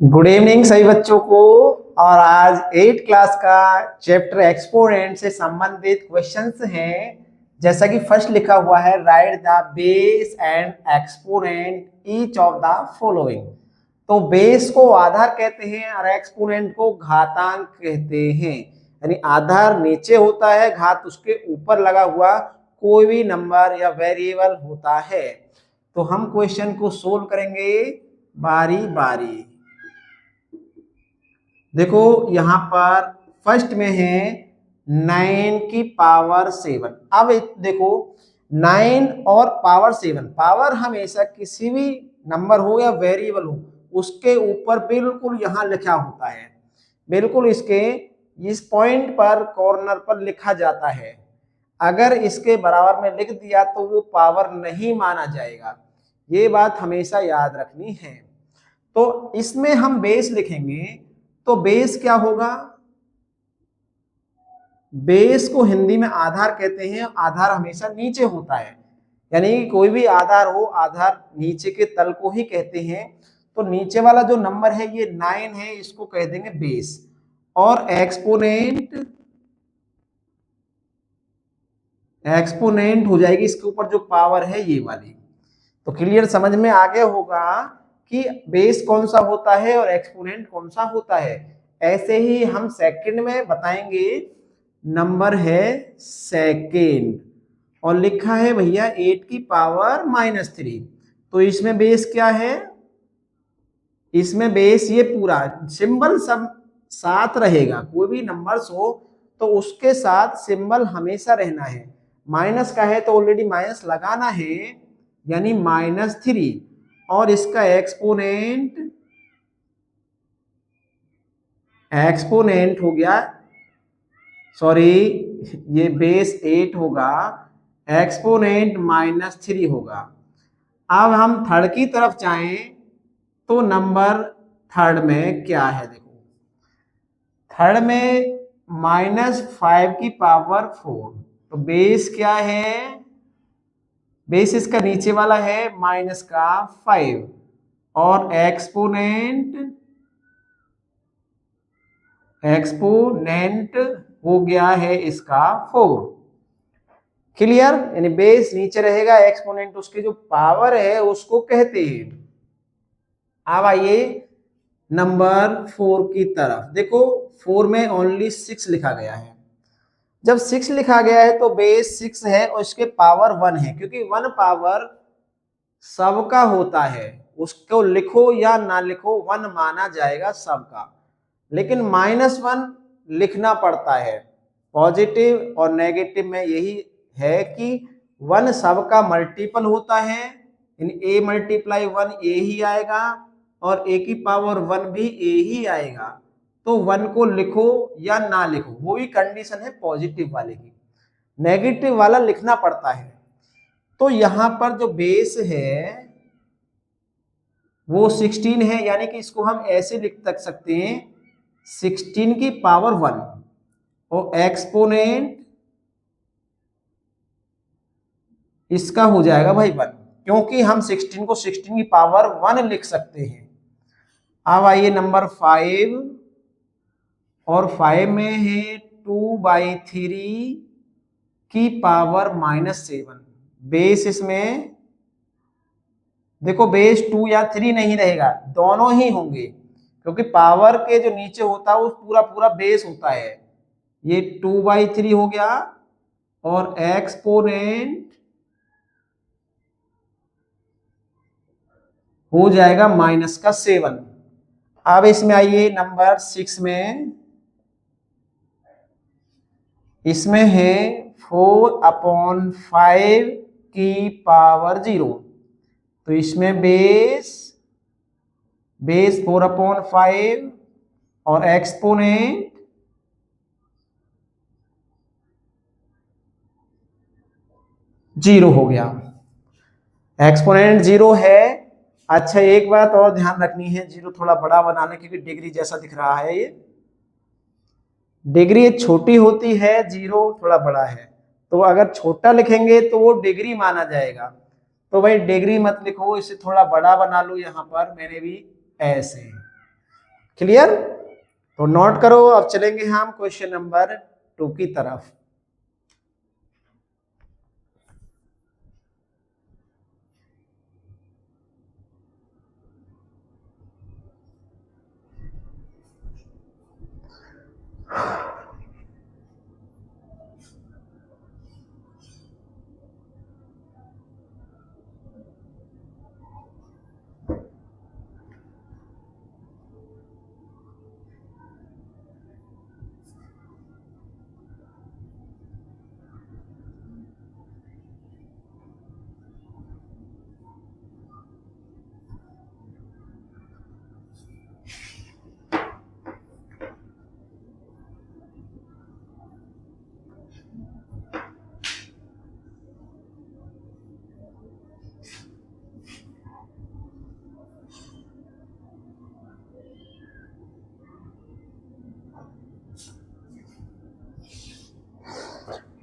Good evening सभी बच्चों को। और आज 8 क्लास का चैप्टर एक्सपोनेंट से संबंधित क्वेश्चंस हैं। जैसा कि फर्स्ट लिखा हुआ है, right the base and exponent each of the following. तो बेस को आधार कहते हैं और एक्सपोनेंट को घातांक कहते हैं। यानी आधार नीचे होता है, घात उसके ऊपर लगा हुआ कोई भी नंबर या वेरिएबल होता है। तो हम क्वेश्चन को सोल्व करेंगे बारी बारी। देखो यहां पर फर्स्ट में है 9 की पावर 7। अब देखो 9 और पावर 7, पावर हमेशा किसी भी नंबर हो या वेरिएबल हो उसके ऊपर बिल्कुल यहां लिखा होता है, बिल्कुल इसके इस पॉइंट पर कॉर्नर पर लिखा जाता है। अगर इसके बराबर में लिख दिया तो वो पावर नहीं माना जाएगा, ये बात हमेशा याद रखनी है। तो इसमें हम बेस लिखेंगे तो बेस क्या होगा? बेस को हिंदी में आधार कहते हैं। आधार हमेशा नीचे होता है, यानी कोई भी आधार हो, आधार नीचे के तल को ही कहते हैं। तो नीचे वाला जो नंबर है ये 9 है, इसको कह देंगे बेस। और एक्सपोनेंट हो जाएगी इसके ऊपर जो पावर है ये वाली। तो क्लियर समझ में आ गया होगा कि बेस कौन सा होता है और एक्सपोनेंट कौन सा होता है। ऐसे ही हम सेकंड में बताएंगे। नंबर है सेकंड और लिखा है भैया 8 की पावर -3। तो इसमें बेस क्या है? इसमें बेस ये पूरा सिंबल सब साथ रहेगा। कोई भी नंबर्स हो तो उसके साथ सिंबल हमेशा रहना है। माइनस का है तो ऑलरेडी माइनस लगाना है, यानी -3। और इसका एक्सपोनेंट हो गया, सॉरी ये बेस 8 होगा, एक्सपोनेंट -3 होगा। अब हम थर्ड की तरफ जाएं तो नंबर थर्ड में क्या है? देखो थर्ड में -5 की पावर 4। तो बेस क्या है? बेस इसका नीचे वाला है -5 और एक्सपोनेंट हो गया है इसका 4। क्लियर? यानी बेस नीचे रहेगा, एक्सपोनेंट उसकी जो पावर है उसको कहते हैं। अब आइए नंबर 4 की तरफ। देखो 4 में ओनली 6 लिखा गया है। जब 6 लिखा गया है तो बेस 6 है और इसके पावर 1 है, क्योंकि 1 पावर सबका होता है। उसको लिखो या ना लिखो 1 माना जाएगा सबका। लेकिन -1 लिखना पड़ता है। पॉजिटिव और नेगेटिव में यही है कि 1 सबका मल्टीपल होता है। इन a × 1 a ही आएगा और a की पावर 1 भी a ही आएगा। तो 1 को लिखो या ना लिखो, वो भी कंडीशन है पॉजिटिव वाले की। नेगेटिव वाला लिखना पड़ता है। तो यहां पर जो बेस है वो 16 है, यानी कि इसको हम ऐसे लिख सकते हैं 16 की पावर 1 और एक्सपोनेंट इसका हो जाएगा भाई 1, क्योंकि हम 16 को 16 की पावर 1 लिख सकते हैं। अब आइए नंबर 5 और 5 में है 2/3 की पावर -7। बेस इसमें देखो बेस 2 या 3 नहीं रहेगा, दोनों ही होंगे, क्योंकि पावर के जो नीचे होता है वो पूरा पूरा बेस होता है। ये 2/3 हो गया और एक्सपोनेंट हो जाएगा -7। अब इसमें आइए नंबर 6 में। इसमें है 4/5 की पावर 0। तो इसमें बेस 4/5 और एक्सपोनेंट जीरो हो गया। एक्सपोनेंट 0 है। अच्छा एक बात और ध्यान रखनी है, 0 थोड़ा बड़ा बनाने, क्योंकि डिग्री जैसा दिख रहा है ये डिग्री छोटी होती है, 0 थोड़ा बड़ा है। तो अगर छोटा लिखेंगे तो वो डिग्री माना जाएगा। तो भाई डिग्री मत लिखो, इसे थोड़ा बड़ा बना लो। यहाँ पर मैंने भी ऐसे क्लियर? तो नोट करो। अब चलेंगे हम क्वेश्चन नंबर 2 की तरफ।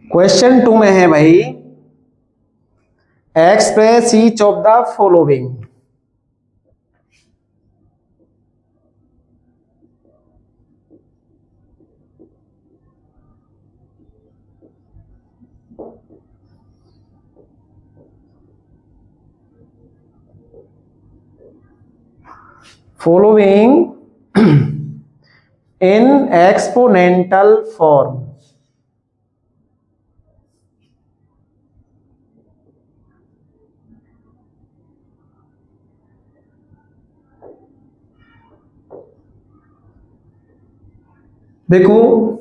क्वेश्चन 2 में है भाई, express each of the following. following in exponential form। देखो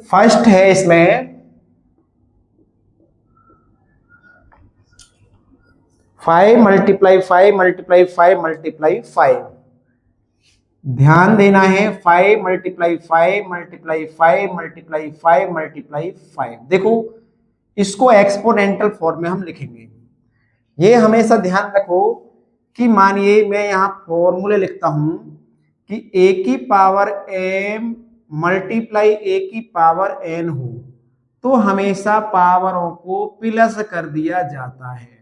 फर्स्ट है इसमें 5 मल्टीप्लाई 5 मल्टीप्लाई 5 मल्टीप्लाई 5। ध्यान देना है 5 मल्टीप्लाई 5 मल्टीप्लाई 5 मल्टीप्लाई 5 मल्टीप्लाई 5। देखो इसको एक्सपोनेंटल फॉर्म में हम लिखेंगे। ये हमेशा ध्यान रखो कि मानिए मैं यहाँ फॉर्मूले लिखता हूं कि a की पावर m मल्टीप्लाई a की पावर n हो तो हमेशा पावरों को प्लस कर दिया जाता है।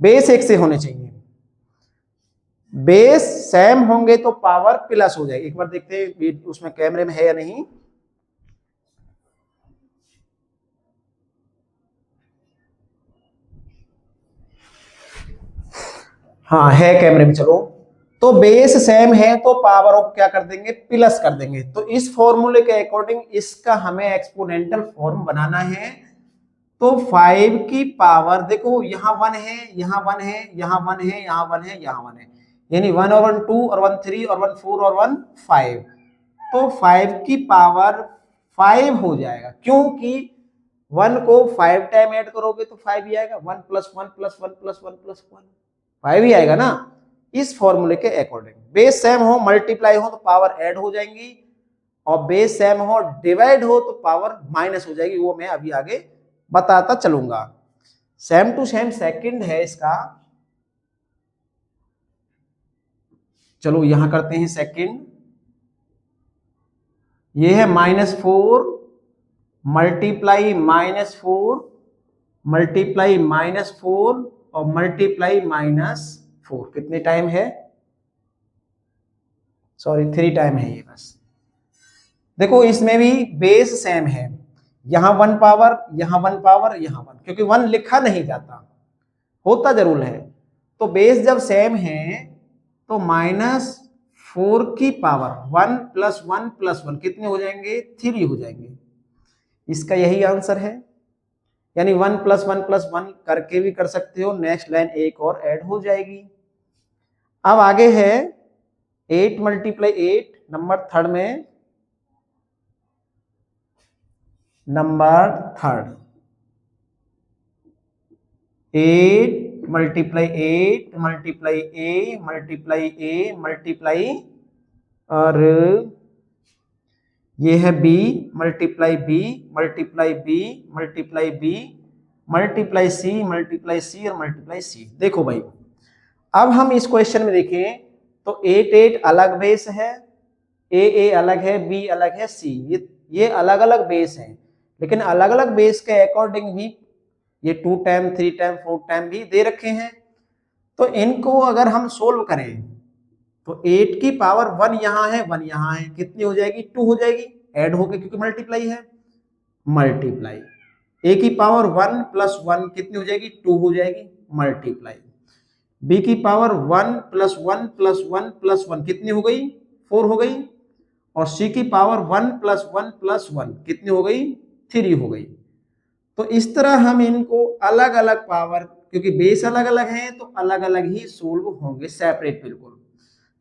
बेस एक से होने चाहिए, बेस सेम होंगे तो पावर प्लस हो जाएगी। एक बार देखते हैं उसमें कैमरे में है या नहीं। हाँ है कैमरे में। चलो तो बेस सेम है तो पावरों को क्या कर देंगे, प्लस कर देंगे। तो इस फॉर्मूले के अकॉर्डिंग इसका हमें एक्सपोनेंटल फॉर्म बनाना है। तो 5 की पावर देखो यहाँ 1 है, यहाँ 1 है, यहाँ 1 है, यहाँ 1 है, यहाँ 1 है, यानी 1 और 1 2 और 1 3 और 1 4 और 1 5। तो 5 की पावर 5 हो जाएगा, क्योंकि 1 को 5 टाइम ऐड करोगे तो 5 ही आएगा। 1 प्लस 1 प्लस 1 प्लस 1 प्लस 1 5 ही आएगा ना। इस फॉर्मूले के अकॉर्डिंग बेस सेम हो, मल्टीप्लाई हो तो पावर ऐड हो जाएंगी, और बेस सेम हो डिवाइड हो तो पावर माइनस हो जाएगी। वो मैं अभी आगे बताता चलूंगा। सेम टू सेम सेकंड है इसका। चलो यहां करते हैं सेकंड। ये है -4 मल्टीप्लाई -4 मल्टीप्लाई -4 और मल्टीप्लाई -4। कितने टाइम है, सॉरी 3 टाइम है ये बस। देखो इसमें भी बेस सेम है, यहां 1 पावर, यहां 1 पावर, यहां 1, क्योंकि 1 लिखा नहीं जाता, होता जरूर है। तो बेस जब सेम है तो -4 की पावर 1 प्लस 1 प्लस 1 कितने हो जाएंगे, 3 हो जाएंगे। इसका यही आंसर है, यानी 1 प्लस 1 प्लस 1 करके भी कर सकते हो। नेक्स्ट लाइन एक और ऐड हो जाएगी। अब आगे है 8 मल्टीप्लाई 8 नंबर थर्ड में, number third 8 multiply 8 multiply a multiply a multiply, और ये है b multiply b multiply b multiply b multiply c multiply c और मल्टीप्लाई c। देखो भाई अब हम इस क्वेश्चन में देखें तो 8 8 अलग बेस है, a अलग है, b अलग है, c ये अलग अलग बेस हैं, लेकिन अलग अलग बेस के अकॉर्डिंग भी ये 2 टाइम 3 टाइम 4 टाइम भी दे रखे हैं। तो इनको अगर हम सोल्व करें तो 8 की पावर 1 यहाँ है, 1 यहाँ है, कितनी हो जाएगी? 2 हो जाएगी, ऐड होके, क्योंकि मल्टीप्लाई है, मल्टीप्लाई। ए की पावर 1 प्लस 1 कितनी हो जाएगी? 2 हो जाएगी, मल्टीप्लाई। बी की पावर 1 प्लस 1 प्लस 1 प्लस 1 कितनी हो गई? 4 हो गई। और सी की पावर 1 प्लस 1 प्लस 1 कितनी हो गई? 3 हो गई। तो इस तरह हम इनको अलग अलग पावर, क्योंकि बेस अलग अलग हैं तो अलग अलग ही सोल्व होंगे, सेपरेट बिल्कुल।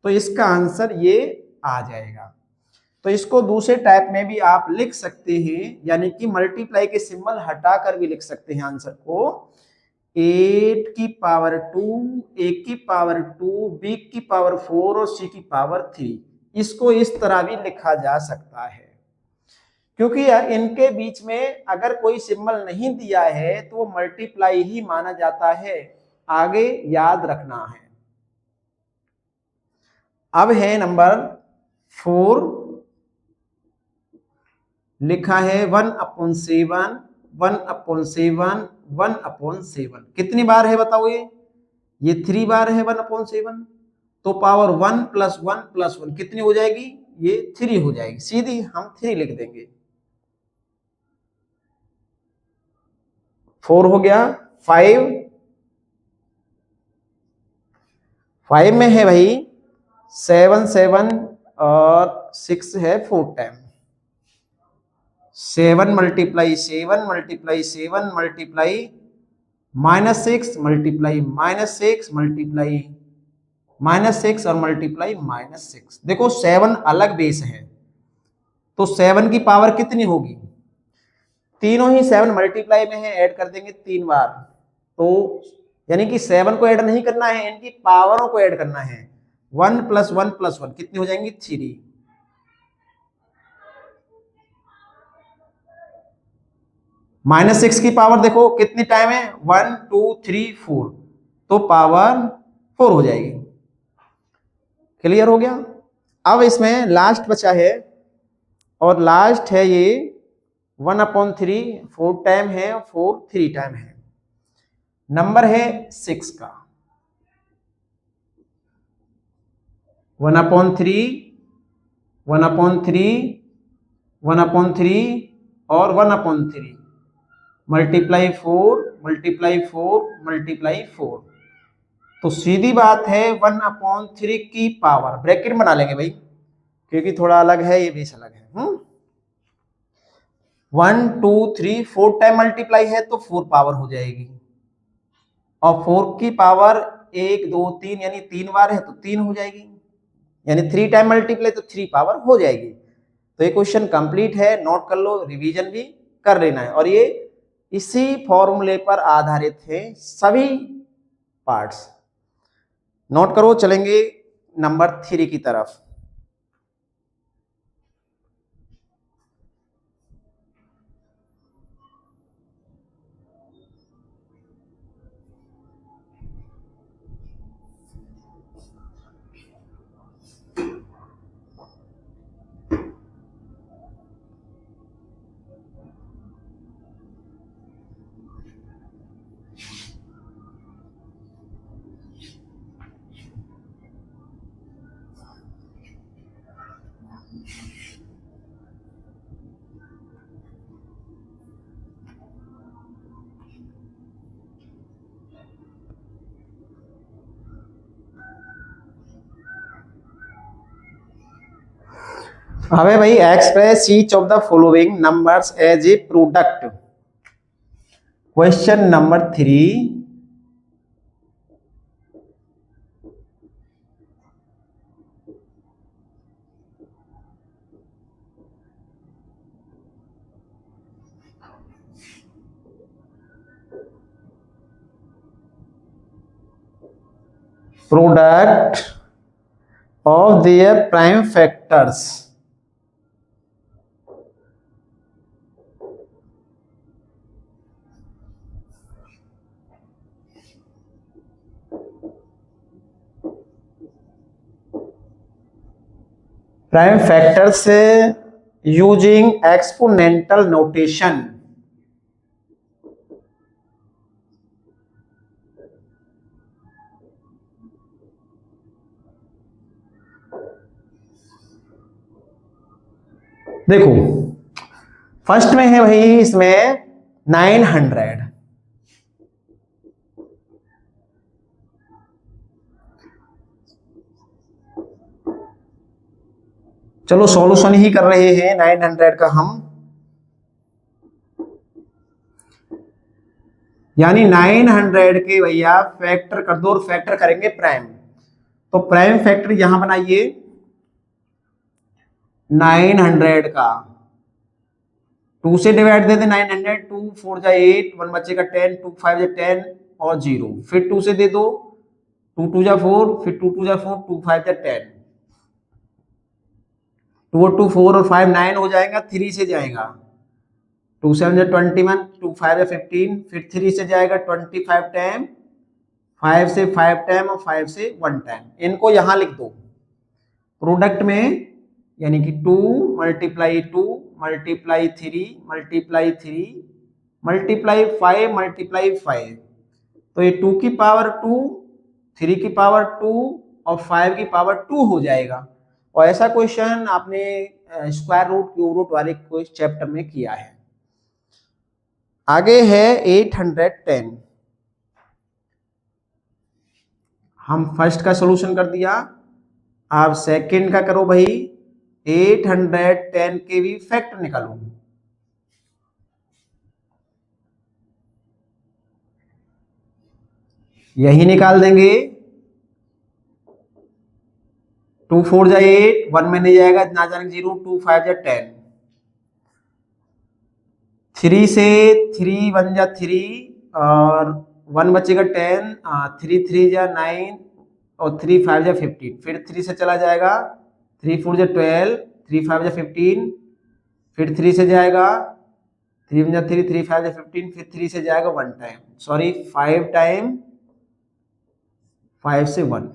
तो इसका आंसर ये आ जाएगा। तो इसको दूसरे टाइप में भी आप लिख सकते हैं, यानी कि मल्टीप्लाई के सिंबल हटाकर भी लिख सकते हैं आंसर को। 8 की पावर 2, ए की पावर 2, बी की पावर 4 और सी की पावर 3, इसको इस तरह भी लिखा जा सकता है। क्योंकि इनके बीच में अगर कोई सिंबल नहीं दिया है तो वो मल्टीप्लाई ही माना जाता है, आगे याद रखना है। अब है नंबर 4, लिखा है 1/7, 1/7, 1/7। कितनी बार है बताओ? ये 3 बार है 1/7। तो पावर 1 प्लस 1 प्लस 1 कितनी हो जाएगी? ये 3 हो जाएगी, सीधी हम 3 लिख देंगे। 4 हो गया। 5 में है भाई 7 7 और 6 है 4 time. 7 multiply 7 multiply 7 multiply -6 multiply -6 multiply -6 और मल्टीप्लाई -6। देखो 7 अलग बेस है, तो 7 की पावर कितनी होगी? तीनों ही 7 मल्टीप्लाई में है, ऐड कर देंगे 3 बार। तो यानी कि 7 को ऐड नहीं करना है, इनकी पावरों को ऐड करना है। 1 प्लस 1 प्लस 1 कितनी हो जाएंगी? 3। -6 की पावर देखो कितनी टाइम है? 1 2 3 4, तो पावर 4 हो जाएगी। क्लियर हो गया? अब इसमें लास्ट बचा है, और लास्ट है ये 1/3, 4 टाइम है, 4 3 टाइम है। नंबर है 6 का। 1/3, 1/3, 1/3 और 1/3, मल्टीप्लाई 4 मल्टीप्लाई 4 मल्टीप्लाई 4। तो सीधी बात है 1/3 की पावर, ब्रैकेट बना लेंगे भाई क्योंकि थोड़ा अलग है, ये बेस अलग है। 1 2 3 4 टाइम मल्टीप्लाई है तो 4 पावर हो जाएगी, और 4 की पावर 1 2 3 यानी 3 बार है तो 3 हो जाएगी, यानी 3 टाइम मल्टीप्लाई तो 3 पावर हो जाएगी। तो ये क्वेश्चन कंप्लीट है, नोट कर लो, रिवीजन भी कर लेना है। और ये इसी फॉर्मूले पर आधारित है सभी पार्ट्स। नोट करो, चलेंगे नंबर 3 की तरफ। हमें भाई express each of the following numbers as a product. Question number 3, product of their prime factors. Prime factor से यूजिंग एक्सपोनेंटल नोटेशन। देखो फर्स्ट में है भाई इसमें 900, चलो सॉल्यूशन ही कर रहे हैं 900 का हम, यानी 900 के भैया फैक्टर कर दो और फैक्टर करेंगे प्राइम। तो प्राइम फैक्टर यहां बनाइए 900 का 2 से डिवाइड दे दे 900, 2 4 जा 8, 1 बचेगा 10, 2 5 जा 10 और 0, फिर 2 से दे दो 2 2 जा 4, फिर 2 2 जा 4, 2 5 जा 10, 2 और 2 4 और 5 9 हो जाएगा, 3 से जाएगा 2 7 जा 21, 2 5 जा 15, फिर 3 से जाएगा 25 टाइम, 5 से 5 टाइम और 5 से 1 टाइम। इनको यहां लिख दो प्रोडक्ट में, यानी कि 2 multiply 2 multiply 3 multiply 3 multiply 5 multiply 5, तो ये 2 की पावर 2, 3 की पावर 2 और 5 की पावर 2 हो जाएगा। और ऐसा क्वेश्चन आपने स्क्वायर रूट क्यूब रूट वाले चैप्टर में किया है। आगे है 810, हम फर्स्ट का सॉल्यूशन कर दिया, आप सेकंड का करो भाई। 810 के भी फैक्टर निकालो, यही निकाल देंगे। 2 4 जा 8, 1 में नहीं जाएगा, ना जाने 0, 2 5 जा 10, 3 से 3 1 जा 3 और 1 बचेगा 10, 3 3 जा 9 और 3 5 जा 15, फिर 3 से चला जाएगा, 3 4 जा 12, 3 5 जा 15, फिर 3 से जाएगा 3 1 जा 3, 3 5 जा 15, फिर 3 से जाएगा 1 टाइम, सॉरी 5 टाइम, 5 से 1।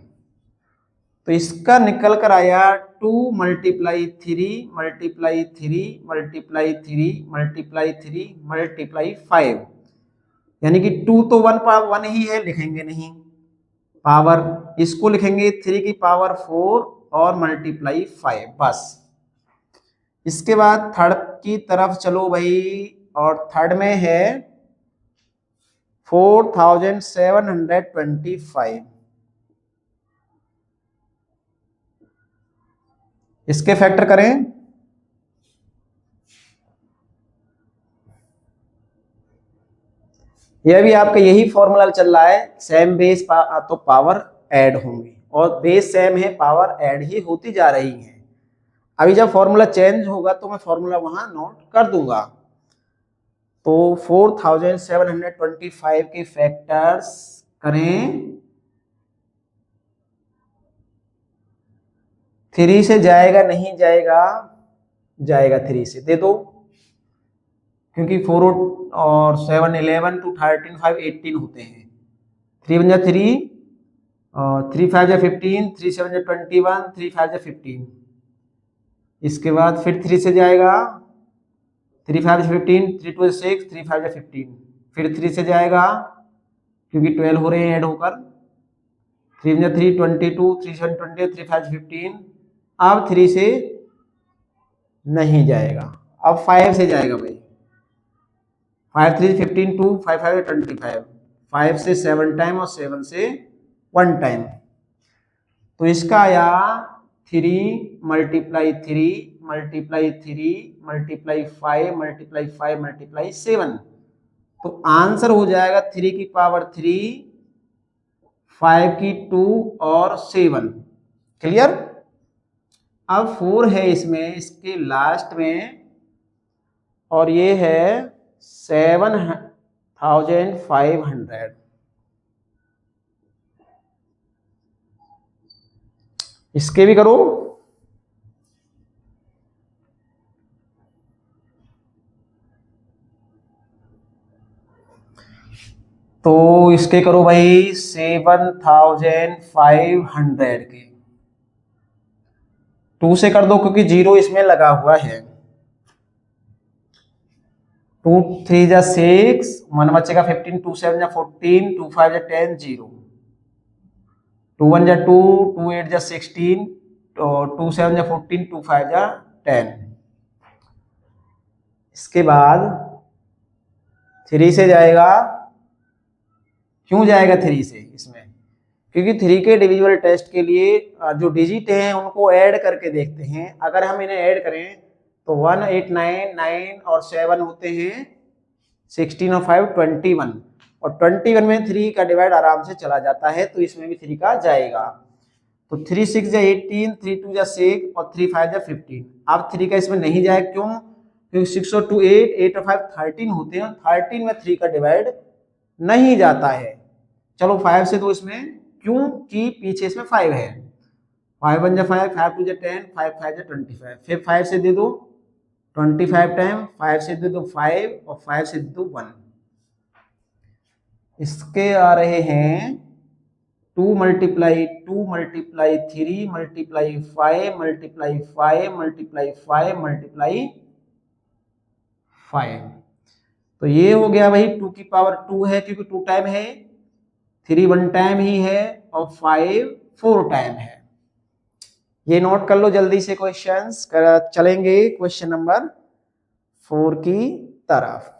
तो इसका निकल कर आया 2 multiply 3 multiply 3 multiply 3 multiply 3 multiply 5, यानी कि 2 तो 1 ही है, लिखेंगे नहीं पावर, इसको लिखेंगे 3 की पावर 4 और मल्टीप्लाई 5 बस। इसके बाद थर्ड की तरफ चलो भाई, और थर्ड में है 4725, इसके फैक्टर करें। यह भी आपका यही फॉर्मूला चल रहा है, सेम बेस तो पावर ऐड होंगी, और बेस सेम है, पावर ऐड ही होती जा रही है। अभी जब फॉर्मूला चेंज होगा तो मैं फॉर्मूला वहां नोट कर दूंगा। तो 4725 के फैक्टर्स करें, 3 से जाएगा नहीं जाएगा, जाएगा 3 से दे दो, क्योंकि 4 और 7 11 2 13 5 18 होते हैं। 3 1 जा 3, 3 5 जा 15, 3 7 जा 21, 3 5 जा 15। इसके बाद फिर 3 से जाएगा, 3 5 जा 15, 3 2 6, 3 5 जा 15, फिर 3 से जाएगा क्योंकि 12 हो रहे हैं ऐड होकर, 3 1 जा 3 22, 3 7 20, 3 5 15। अब 3 से नहीं जाएगा, अब 5 से जाएगा भाई, 5 3 15 2 5 5 25, 5 से 7 टाइम और 7 से 1 टाइम। तो इसका आया 3 multiply 3 multiply 3 multiply 5 multiply 5 multiply 7। तो आंसर हो जाएगा 3 की पावर 3, 5 की 2 और 7। क्लियर। अब 4 है इसमें, इसके लास्ट में, और ये है 7500। इसके भी करो। तो इसके करो भाई 7500 के 2 से कर दो, क्योंकि 0 इसमें लगा हुआ है। 2 3 जा 6, 1 बचेगा 15, 2 7 जा 14, 2 5 जा 10, 0, 2 1 जा 2, 2 8 जा 16, 2 7 जा 14, 2 5 जा 10। इसके बाद 3 से जाएगा, क्यों जाएगा 3 से इसमें, क्योंकि 3 के डिविजिबल टेस्ट के लिए जो डिजिट हैं उनको ऐड करके देखते हैं। अगर हम इन्हें ऐड करें तो 1 8 9 9 और 7 होते हैं 16 और 5 21, और 21 में 3 का डिवाइड आराम से चला जाता है, तो इसमें भी 3 का जाएगा। तो 3 6 या 18, 3 2 या 6 और 3 5 या 15। अब 3 का इसमें नहीं जाएगा, क्यों, क्योंकि 6 और 2 8, 8 और 5 13 होते हैं, 13 में 3 का डिवाइड नहीं जाता है। चलो 5 से तो इसमें, क्यों कि पीछे इसमें 5 है, 5 1 जा 5, 5 2 जा 10, 5 5 जा 25, फिर 5 से दे दो 25 टाइम, 5 से दे दो 5 और 5 से दे दो 1। इसके आ रहे हैं 2 multiply 2 multiply 3 multiply 5 multiply 5 multiply 5 multiply 5। तो ये हो गया भाई 2 की पावर 2 है, क्योंकि 2 टाइम है, 3 1 टाइम ही है और 5 4 टाइम है। ये नोट कर लो जल्दी से क्वेश्चंस चलेंगे क्वेश्चन नंबर 4 की तरफ।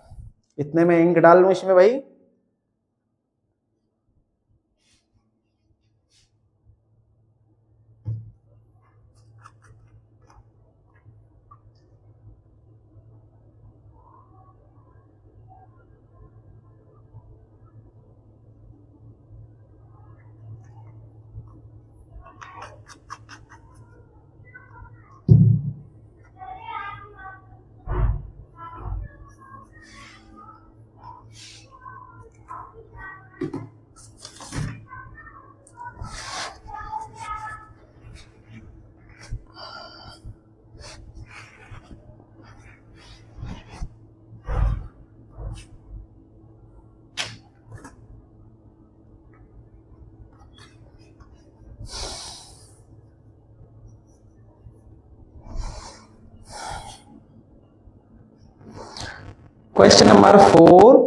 इतने में इंक डाल लूं इसमें भाई। क्वेश्चन नंबर 4,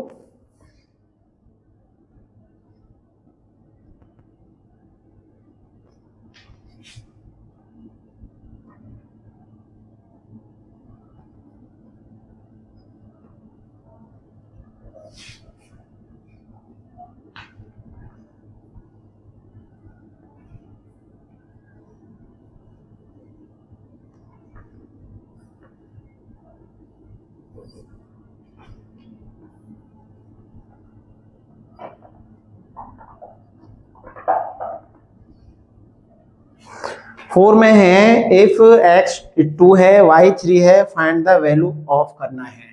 फोर में है इफ x 2 है y 3 है फाइंड द वैल्यू ऑफ करना है।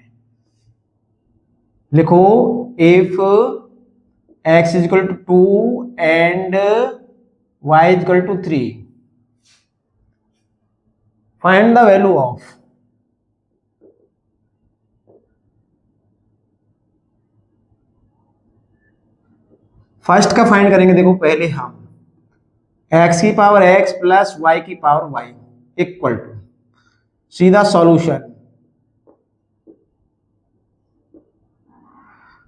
लिखो if x is equal to 2 and y is equal to 3 find the value of. First का फाइंड करेंगे, देखो पहले हम x की पावर x प्लस y की पावर y इक्वल टू, सीधा सॉल्यूशन।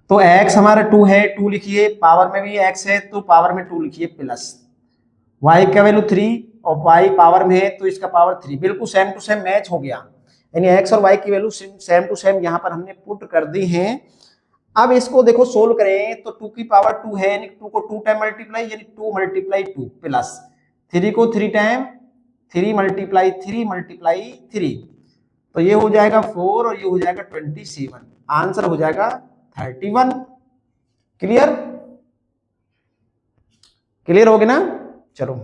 तो x हमारा 2 है, 2 लिखिए, पावर में भी x है तो पावर में 2 लिखिए, प्लस y का वैल्यू 3 और y पावर में है तो इसका पावर 3, बिल्कुल सेम टू सेम मैच हो गया, यानी x और y की वैल्यू सेम टू सेम यहां पर हमने पुट कर दी है। अब इसको देखो सोल्व करें तो 2 की पावर 2 है, यानी 2 को 2 टाइम मल्टीप्लाई, यानी 2 मल्टीप्लाई 2 प्लस 3 को 3 टाइम 3 मल्टीप्लाई 3 मल्टीप्लाई 3, तो ये हो जाएगा 4 और ये हो जाएगा 27, आंसर हो जाएगा 31। क्लियर, क्लियर हो गया ना। चलो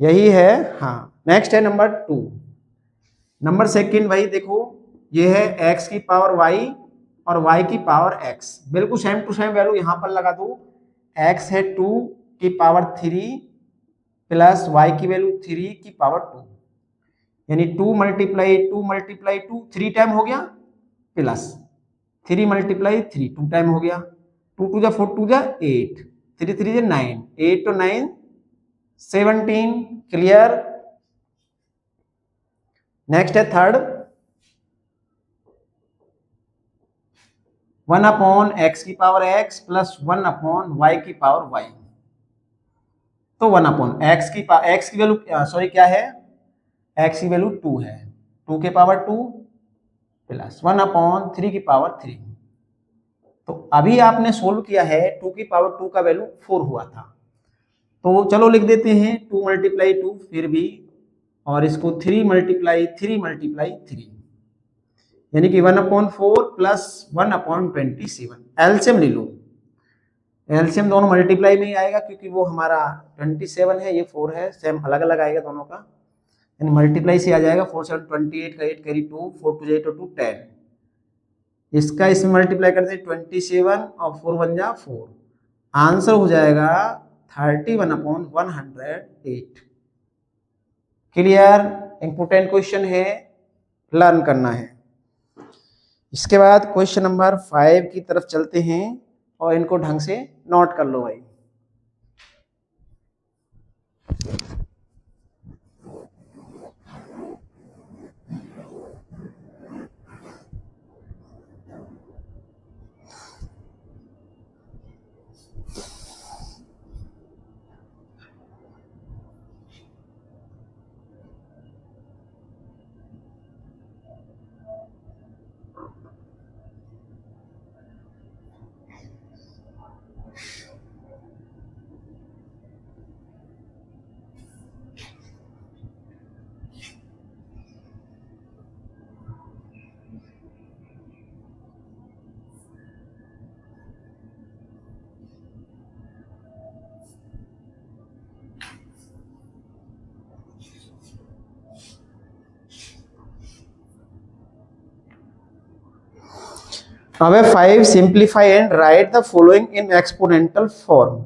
यही है। हाँ नेक्स्ट है नंबर 2। नंबर सेकंड भाई देखो ये है x की पावर y और y की पावर x, बिल्कुल सेम टू सेम वैल्यू यहां पर लगा दो। x है 2 की पावर 3 प्लस y की वैल्यू 3 की पावर 2, यानी 2 मल्टीप्लाई 2 मल्टीप्लाई 2 3 टाइम हो गया, प्लस 3 मल्टीप्लाई 3 2 टाइम हो गया, 2 2 जा 4 2 जा 8, 3 3 जा 9, 8 तो 9 17। क्लियर। नेक्स्ट है थर्ड, 1 अपॉन एक्स की power x plus 1 upon y की पावर y। तो 1 अपॉन एक्स की वैल्यू सॉरी क्या है, x की वैल्यू 2 है, 2 के पावर 2 प्लस 1/3 की पावर 3। तो अभी आपने सोल्व किया है 2 की पावर 2 का वैल्यू 4 हुआ था, तो चलो लिख देते हैं 2 × 2 फिर भी, और इसको 3 × 3 यानी कि 1/4 प्लस 1/27। एलसीएम ले लो, एलसीएम दोनों मल्टीप्लाई में ही आएगा क्योंकि वो हमारा 27 है, ये 4 है, सेम अलग अलग आएगा दोनों का, यानी मल्टीप्लाई से आ जाएगा। 4 7 28 का 8 कैरी 2, 4 2 8 2 10, इसका इसमें मल्टीप्लाई करते हैं 27 और 4 1 जा 4, आंसर हो जाएगा 31/108। क्लियर? इंपोर्टेंट क्वेश्चन है, लर्न करना है। इसके बाद क्वेश्चन नंबर 5 की तरफ चलते हैं और इनको ढंग से नोट कर लो भाई। Now 5 simplify and write the following in exponential form.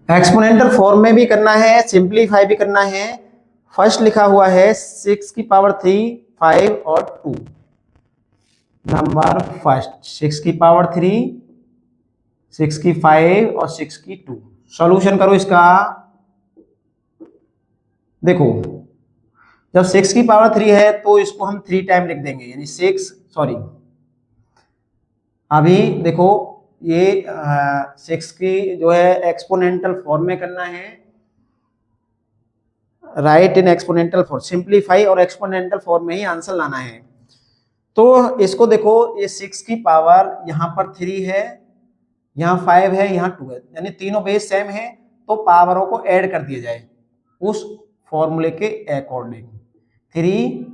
Exponential form में भी करना है, सिंप्लीफाई भी करना है। फर्स्ट लिखा हुआ है 6 की पावर 3, 5 और 2। नंबर फर्स्ट 6 की पावर 3, 6 की 5 और 6 की 2। सॉल्यूशन करो इसका। देखो जब 6 की पावर 3 है तो इसको हम 3 टाइम लिख देंगे, यानी 6 सॉरी अभी देखो ये 6 की जो है एक्सपोनेंशियल फॉर्म में करना है, right in exponential form, simplify और एक्सपोनेंशियल फॉर्म में ही आंसर लाना है। तो इसको देखो ये 6 की पावर यहाँ पर 3 है, यहाँ 5 है, यहाँ 2 है, यानी तीनों बेस सेम है, तो पावरों को ऐड कर दिया जाए उस फॉर्मूले के अकॉर्डिंग। 3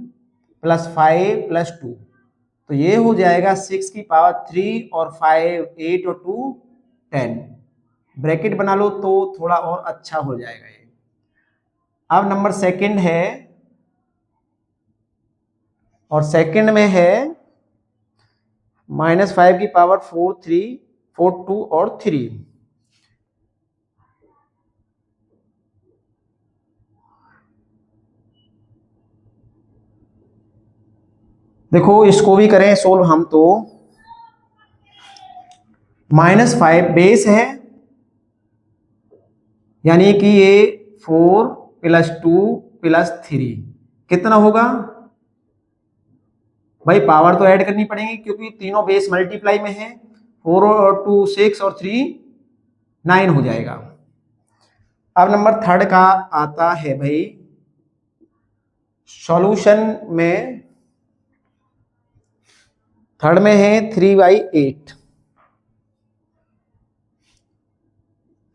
+ 5 + 2, तो ये हो जाएगा 6 की पावर 3 और 5 8 और 2 10। ब्रैकेट बना लो तो थोड़ा और अच्छा हो जाएगा ये। अब नंबर सेकंड है, और सेकंड में है -5 की पावर 4 3 4 2 और 3। देखो इसको भी करें सोल्व हम, तो -5 बेस है, यानी कि ये 4 + 2 + 3 कितना होगा भाई? पावर तो ऐड करनी पड़ेगी क्योंकि तीनों बेस मल्टीप्लाई में है। 4 और 2 6 और 3 9 हो जाएगा। अब नंबर थर्ड का आता है भाई सॉल्यूशन में, थर्ड में है 3/8।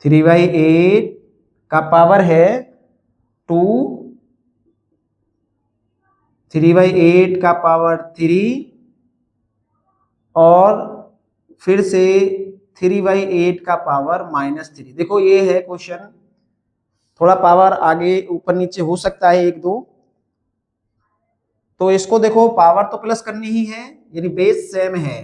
3/8 का पावर है 2, 3/8 का पावर 3 और फिर से 3/8 का पावर -3। देखो ये है क्वेश्चन, थोड़ा पावर आगे ऊपर नीचे हो सकता है 1 2, तो इसको देखो पावर तो प्लस करनी ही है, यानी बेस सेम है।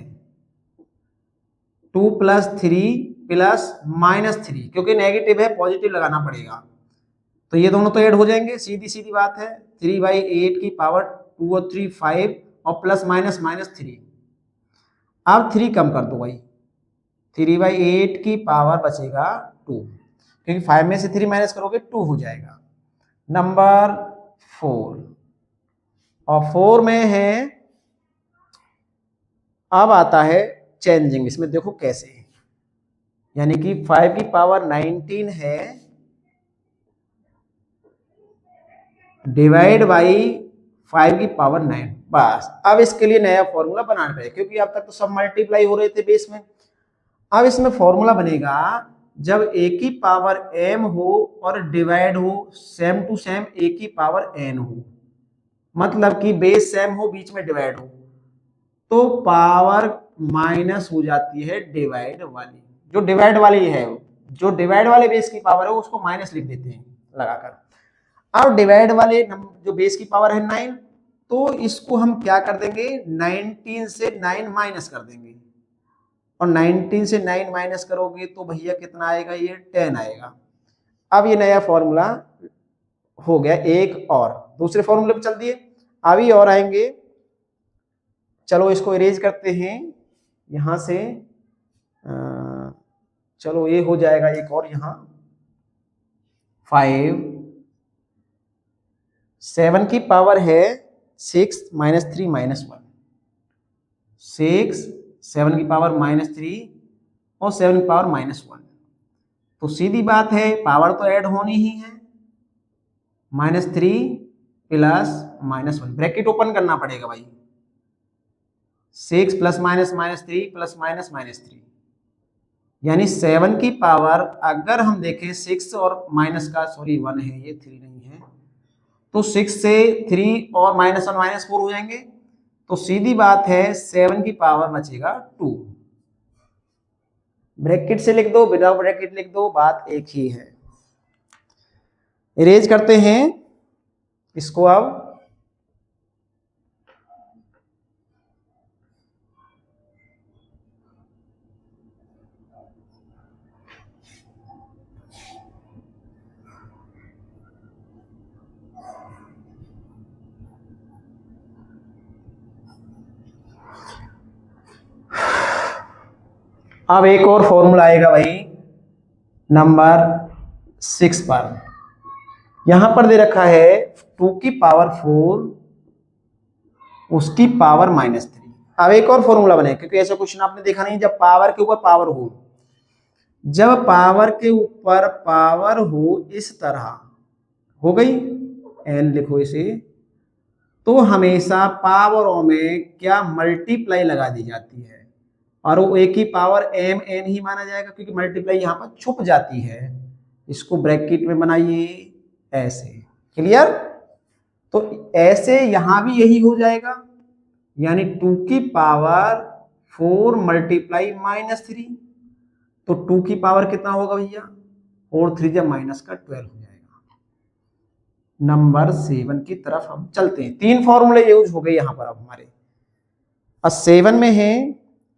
2 + 3 + -3, क्योंकि नेगेटिव है पॉजिटिव लगाना पड़ेगा, तो ये दोनों तो ऐड हो जाएंगे, सीधी सीधी बात है। 3/8 की पावर 2 और 3 5 और प्लस माइनस -3। अब 3 कम कर दो भाई, 3/8 की पावर बचेगा 2, क्योंकि 5 में से 3 माइनस करोगे 2 हो जाएगा। नंबर 4, और 4 में है, अब आता है चेंजिंग। इसमें देखो कैसे, यानी कि 5 की पावर 19 है डिवाइड बाई 5 की पावर 9। बस अब इसके लिए नया फॉर्मूला बनाना पड़ेगा, क्योंकि अब तक तो सब मल्टीप्लाई हो रहे थे बेस में। अब इसमें फॉर्मूला बनेगा जब a की पावर m हो और डिवाइड हो सेम टू सेम a की पावर n हो, मतलब कि बेस सेम हो बीच में डिवाइड हो, तो पावर माइनस हो जाती है डिवाइड वाली। जो डिवाइड वाली है, जो डिवाइड वाले बेस की पावर है उसको माइनस लिख देते हैं लगाकर। अब डिवाइड वाले जो बेस की पावर है 9, तो इसको हम क्या कर देंगे, 19 से 9 माइनस कर देंगे, और 19 से 9 माइनस करोगे तो भैया कितना आएगा, ये 10 आएगा। अब ये नया फॉर्मूला हो गया एक, और दूसरे फॉर्मूले पे चल दिए, अभी और आएंगे। चलो इसको इरेज करते हैं यहां से, चलो ये हो जाएगा एक और, यहां 5, 7 की पावर है 6 माइनस 3 माइनस 1, 6 7 की पावर -3 और 7 की पावर -1, तो सीधी बात है पावर तो ऐड होनी ही है, -3 प्लस -1, ब्रैकेट ओपन करना पड़ेगा भाई, 6 प्लस माइनस -3 प्लस माइनस -3, यानी 7 की पावर अगर हम देखें 6 और माइनस का, सॉरी 1 है ये, 3 नहीं है, तो 6 से 3 और -1 -4 हो जाएंगे, तो सीधी बात है 7 की पावर बचेगा 2। ब्रैकेट से लिख दो, विदाउट ब्रैकेट लिख दो, बात एक ही है। इरेज करते हैं इसको अब, अब एक और फॉर्मूला आएगा भाई नंबर 6 पर। यहां पर दे रखा है 2 की पावर 4 उसकी पावर -3। अब एक और फॉर्मूला बने, क्योंकि ऐसा क्वेश्चन आपने देखा नहीं, जब पावर के ऊपर पावर हो, जब पावर के ऊपर पावर हो इस तरह, हो गई n लिखो इसे, तो हमेशा पावरों में क्या मल्टीप्लाई लगा दी जाती है, और वो एक ही पावर mn ही माना जाएगा, क्योंकि मल्टीप्लाई यहां पर छुप जाती है। इसको ब्रैकेट में बनाइए ऐसे, क्लियर। तो ऐसे यहां भी यही हो जाएगा, यानी 2 की पावर 4 मल्टीप्लाई -3, तो 2 की पावर कितना होगा भैया, 4 3 जब माइनस का 12 हो जाएगा। नंबर 7 की तरफ हम चलते हैं। 3 फॉर्मूले यूज हो गए यहां पर अब हमारे। अब 7 में है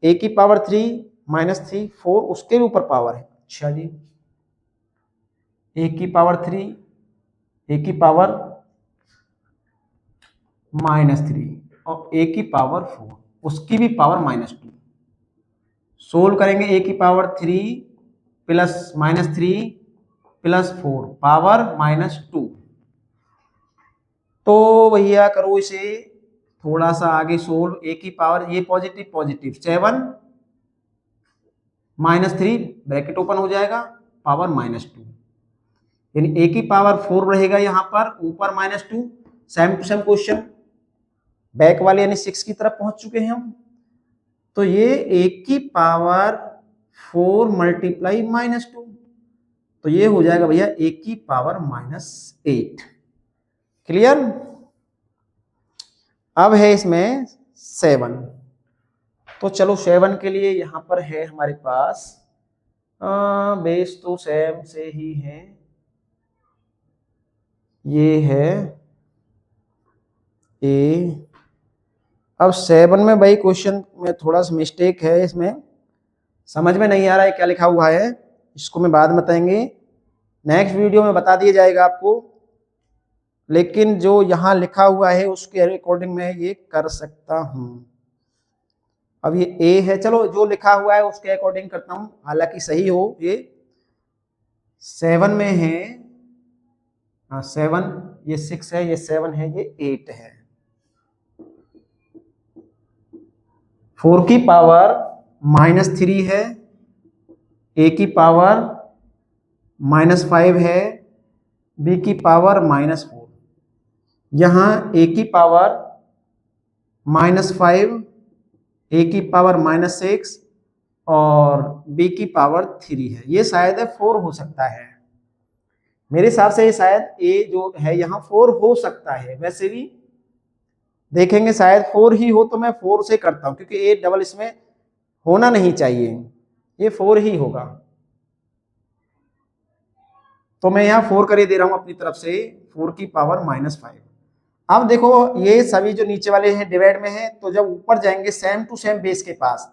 a की पावर 3 -3 4 उसके भी ऊपर पावर है, अच्छा जी, a की पावर 3 a की पावर -3 और a की पावर 4 उसकी भी पावर -2। सोल्व करेंगे, a की पावर 3 प्लस -3 प्लस 4 पावर -2, तो भैया करो इसे थोड़ा सा आगे सोल्व। a की पावर, ये पॉजिटिव पॉजिटिव 7 -3 ब्रैकेट ओपन हो जाएगा, पावर -2, यानी a की पावर 4 रहेगा यहां पर, ऊपर -2, same to same question back वाले यानी 6 की तरफ पहुंच चुके हैं हम। तो ये a की पावर 4 मल्टीप्लाई -2, तो ये हो जाएगा भैया a की पावर -8, क्लियर। अब है इसमें 7, तो चलो 7 के लिए यहां पर है हमारे पास बेस तो सेम से ही है, ये है a। अब 7 में भाई क्वेश्चन में थोड़ा सा मिस्टेक है, इसमें समझ में नहीं आ रहा है क्या लिखा हुआ है, इसको मैं बाद में बताएंगे, नेक्स्ट वीडियो में बता दिया जाएगा आपको, लेकिन जो यहाँ लिखा हुआ है उसके अकॉर्डिंग मैं ये कर सकता हूँ। अब ये a है, चलो जो लिखा हुआ है उसके अकॉर्डिंग करता हूं, हालांकि सही हो ये 7 में है, हाँ 7, ये 6 है, ये 7 है, ये 8 है। 4 की पावर -3 है, a की पावर -5 है, b की पावर -4, यहाँ a की पावर -5, a की पावर -6 और b की पावर 3 है। ये शायद 4 हो सकता है, मेरे हिसाब से ये शायद a जो है यहाँ 4 हो सकता है। वैसे भी देखेंगे शायद 4 ही हो तो मैं 4 से करता हूं, क्योंकि a डबल इसमें होना नहीं चाहिए, ये 4 ही होगा। तो मैं यहाँ 4 कर ही दे रहा हूं अपनी तरफ से, 4 की पावर -5। अब देखो ये सभी जो नीचे वाले हैं डिवाइड में है, तो जब ऊपर जाएंगे सेम टू सेम बेस के पास,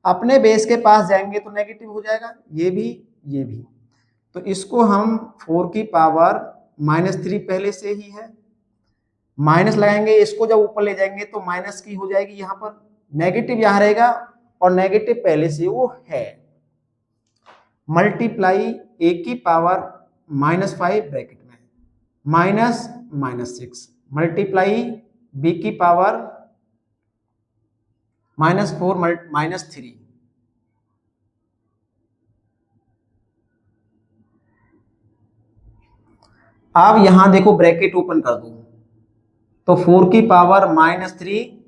अपने बेस के पास जाएंगे तो नेगेटिव हो जाएगा, ये भी ये भी। तो इसको हम 4 की पावर -3 पहले से ही है, माइनस लगाएंगे, इसको जब ऊपर ले जाएंगे तो माइनस की हो जाएगी, यहाँ पर नेगेटिव यहाँ रहेगा और नेगेटिव पहले से वो है, मल्टीप्लाई a की पावर -5 ब्रैकेट में -6 मल्टीप्लाई b की पावर -4 -3, अब यहां देखो ब्रैकेट ओपन कर दो, तो 4 की पावर -3,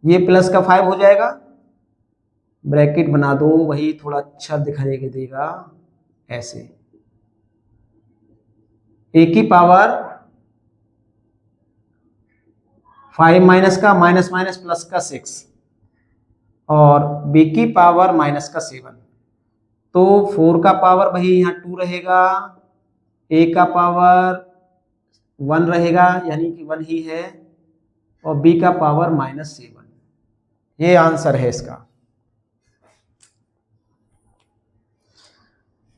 ये प्लस का 5 हो जाएगा, ब्रैकेट बना दो, वही थोड़ा अच्छा दिखाई देगा ऐसे, a की पावर 5 माइनस का माइनस माइनस प्लस का 6 और b की पावर -7, तो 4 का पावर वही यहाँ 2 रहेगा, a का पावर 1 रहेगा यानी कि 1 ही है, और b का पावर -7। ये आंसर है इसका।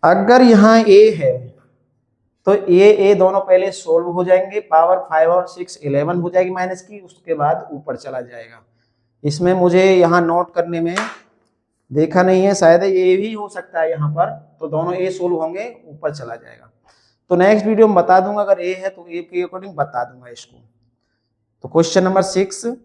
अगर यहाँ a है तो a दोनों पहले सोल्व हो जाएंगे, पावर 5 और 6 11 हो जाएगी माइनस की, उसके बाद ऊपर चला जाएगा। इसमें मुझे यहाँ नोट करने में देखा नहीं है, शायद ये भी हो सकता है यहाँ पर, तो दोनों a सोल्व होंगे, ऊपर चला जाएगा। तो नेक्स्ट वीडियो में बता दूंगा, अगर a है तो a के अकॉर्डिंग बता दूंगा इसको। तो question number 6,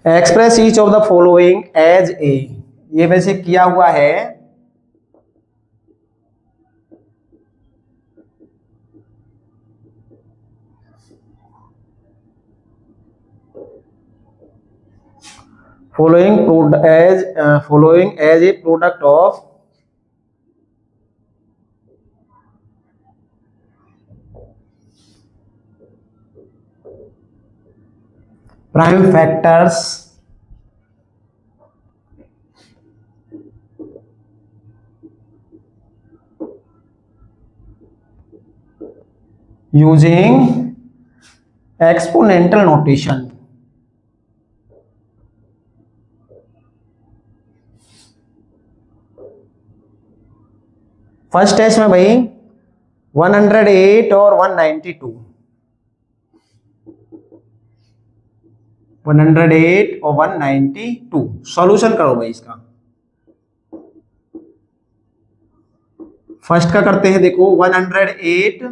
express each of the following as a, ये वैसे किया हुआ है, following as a product of prime factors using exponential notation। First test में भाई 108 और 192, 108 और 192 सॉल्यूशन करो भाई इसका। फर्स्ट का करते हैं, देखो 108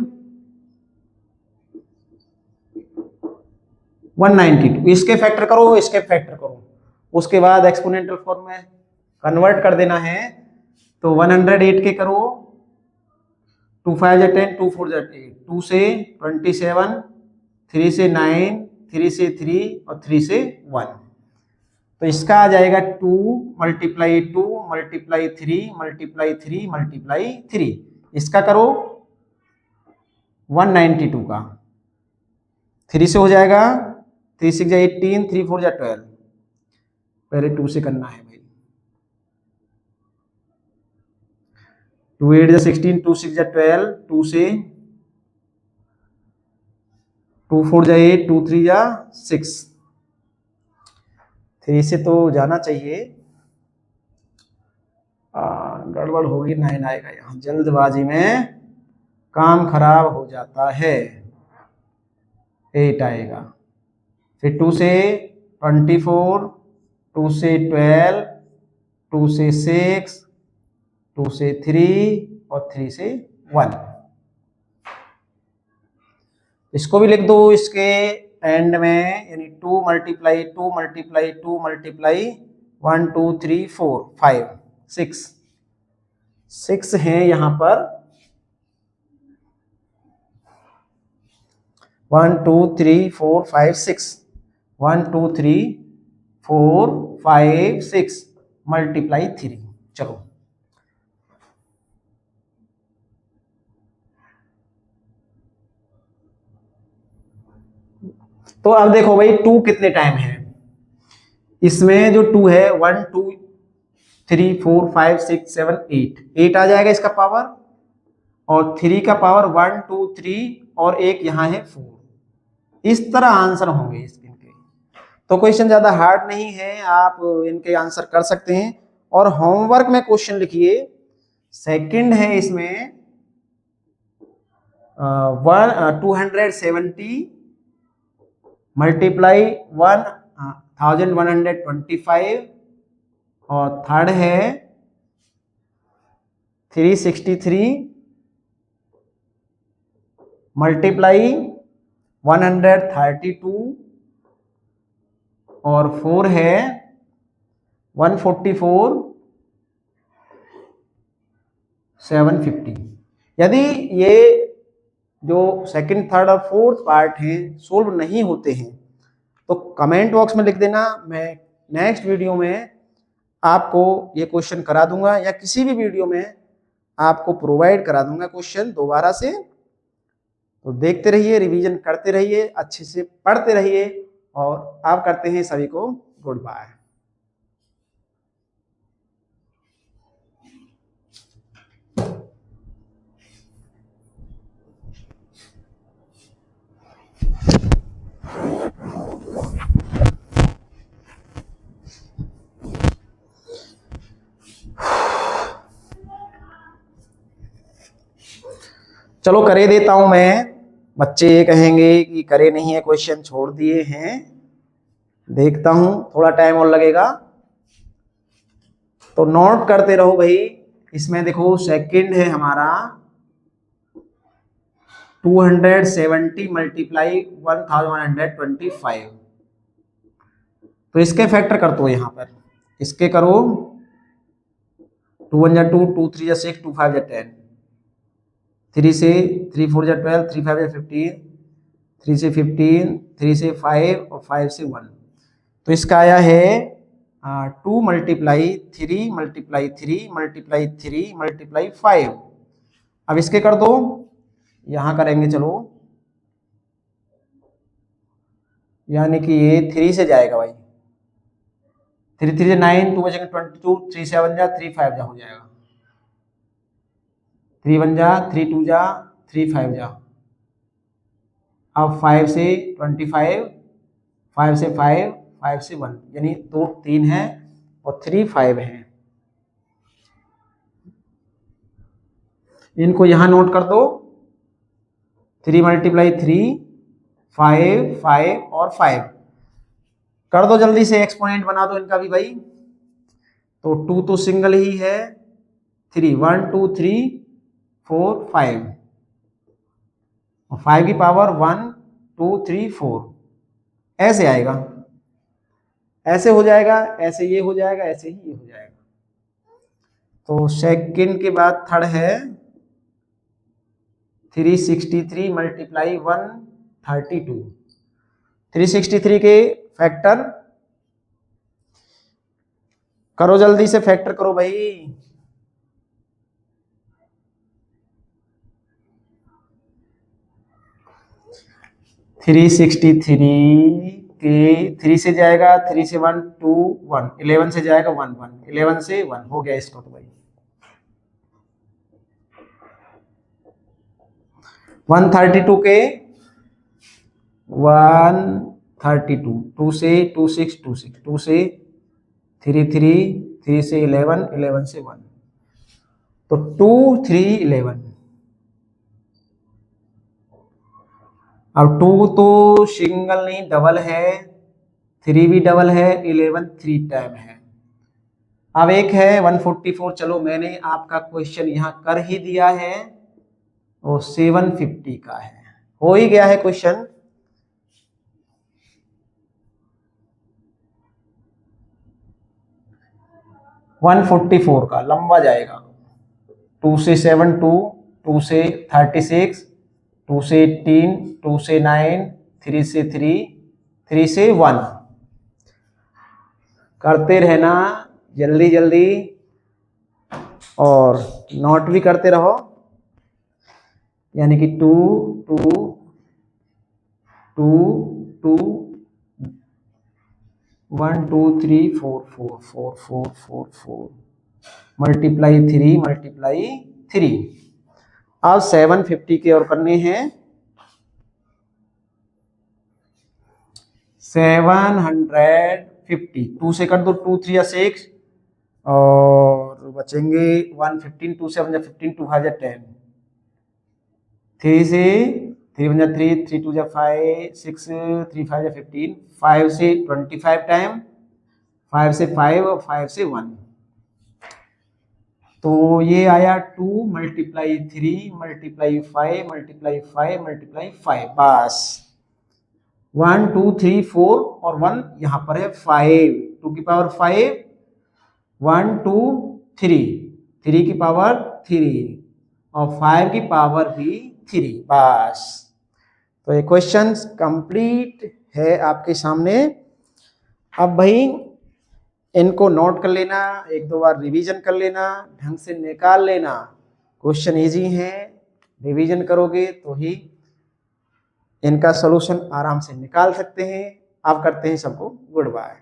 192, इसके फैक्टर करो, इसके फैक्टर करो, उसके बाद एक्सपोनेंशियल फॉर्म में कन्वर्ट कर देना है। तो 108 के करो, 2 5 10, 2 4 8, 2 से 27, 3 से 9, 3 से 3 और 3 से 1, तो इसका आ जाएगा 2 मल्टीप्लाई 2 मल्टीप्लाई 3 मल्टीप्लाई 3 मल्टीप्लाई 3। इसका करो 192 का, 3 से हो जाएगा, 3 6 18, 3 4 12। पहले 2 से करना है भाई। 2 8 16, 2 6 12, 2 से 2 4 8, 2 3 6। 3 से तो जाना चाहिए, गड़बड़ होगी, 9 आएगा यहाँ। जल्दबाजी में काम खराब हो जाता है। 8 आएगा। फिर 2 से 24, 2 से 12, 2 से 6, 2 से 3 और 3 से 1। इसको भी लिख दो इसके एंड में, यानी 2 मल्टीप्लाई 2 मल्टीप्लाई 2 मल्टीप्लाई 1 2 3 4 5 6। 6 है यहाँ पर। 1 2 3 4 5 6, 1 2 3 4 5 6 मल्टीप्लाई 3। चलो तो अब देखो भाई 2 कितने टाइम है इसमें। जो 2 है 1 2 3 4 5 6 7 8, 8 आ जाएगा इसका पावर, और 3 का पावर 1 2 3 और एक यहाँ है 4। इस तरह आंसर होंगे इनके। तो क्वेश्चन ज्यादा हार्ड नहीं है, आप इनके आंसर कर सकते हैं। और होमवर्क में क्वेश्चन लिखिए। सेकंड है इसमें 270 मल्टीप्लाई 1125, और थर्ड है 363 मल्टीप्लाई 132, और 4 है 144 750। यदि ये जो सेकंड थर्ड और फोर्थ पार्ट हैं सोल्व नहीं होते हैं तो कमेंट बॉक्स में लिख देना। मैं नेक्स्ट वीडियो में आपको ये क्वेश्चन करा दूंगा, या किसी भी वीडियो में आपको प्रोवाइड करा दूंगा क्वेश्चन दोबारा से। तो देखते रहिए, रिवीजन करते रहिए, अच्छे से पढ़ते रहिए, और आप करते हैं सभी को गुड बाय। चलो करे देता हूं मैं। बच्चे ये कहेंगे कि करे नहीं है, क्वेश्चन छोड़ दिए हैं। देखता हूं, थोड़ा टाइम और लगेगा, तो नोट करते रहो भाई। इसमें देखो सेकंड है हमारा 270 मल्टीप्लाई 1125। तो इसके फैक्टर कर दो यहाँ पर, इसके करो। 2 1 जा 2, 2 3 जा 6, 2 5 जा 10, 3 से 3 4 जा 12, 3 5 जा 15, 3 से 15, 3 से 5 और 5 से 1। तो इसका आया है 2 मल्टीप्लाई 3 मल्टीप्लाई 3 मल्टीप्लाई 3 मल्टीप्लाई 5। अब इसके कर दो, यहां करेंगे चलो, यानी कि ये 3 से जाएगा भाई। 3 3 9, 2 बचेंगे 22, 3 7 जा 3 5 जा हो जाएगा। 3 1 जा 3 2 जा 3 5 जा। अब 5 से 25, 5 से 5, 5 से 1, यानी 2 3 है और 3 5 है। इनको यहां नोट कर दो। 3 मल्टीप्लाई 3, 5 5 और 5 कर दो जल्दी से, एक्सपोनेंट बना दो इनका भी भाई। तो 2 तो सिंगल ही है, 3 1 2 3 4 5, और 5 की पावर 1 2 3 4। ऐसे आएगा, ऐसे हो जाएगा, ऐसे ये हो जाएगा, ऐसे ही ये हो जाएगा। तो सेकंड के बाद थर्ड है 363 मल्टीप्लाई 132। 363 के फैक्टर करो, जल्दी से फैक्टर करो भाई। 363 के 3 से जाएगा, 3 से 1 2 1, 11 से जाएगा 1 1, 11 से 1 हो गया इसको तो भाई। 132 के 132, 2 से 2 6 2 6, 2 से 3 3, 3 से 11, 11 से 1, तो 2 3 11। अब 2 तो सिंगल नहीं डबल है, 3 भी डबल है, 11 3 टाइम है। अब एक है 144, चलो मैंने आपका क्वेश्चन यहां कर ही दिया है, वो 750 का है, हो ही गया है क्वेश्चन। वन 144 का लंबा जाएगा, 2 से 7 2, 2 से 36, 2 से 18, 2 से 9, 3 से 3, 3 से 1। करते रहना जल्दी जल्दी और नोट भी करते रहो, यानी कि 2 2 2 2 1 2 3 4 4 4 4 4 4 मल्टीप्लाई 3 मल्टीप्लाई 3। अब 750 के और करने हैं, 750, 2 से कर दो, 2 3 या 6 और बचेंगे 115, 2 से 15, 2 5 10, 3 से 3 1 3, 3 2 5, 6 3 5 15, 5 से 25 टाइम, 5 से 5 और 5 से 1, तो ये आया 2 मल्टीप्लाई 3 मल्टीप्लाई 5 मल्टीप्लाई 5 मल्टीप्लाई 5, बस 1 2 3 4 और 1 यहां पर है 5, 2 की पावर 5, 1 2 3, 3 की पावर 3 और 5 की पावर भी 3, बस। तो ये क्वेश्चन कंप्लीट है आपके सामने। अब भाई इनको नोट कर लेना, एक दो बार रिवीजन कर लेना, ढंग से निकाल लेना, क्वेश्चन इजी है, रिवीजन करोगे तो ही इनका सॉल्यूशन आराम से निकाल सकते हैं। आप करते हैं सबको गुड बाय।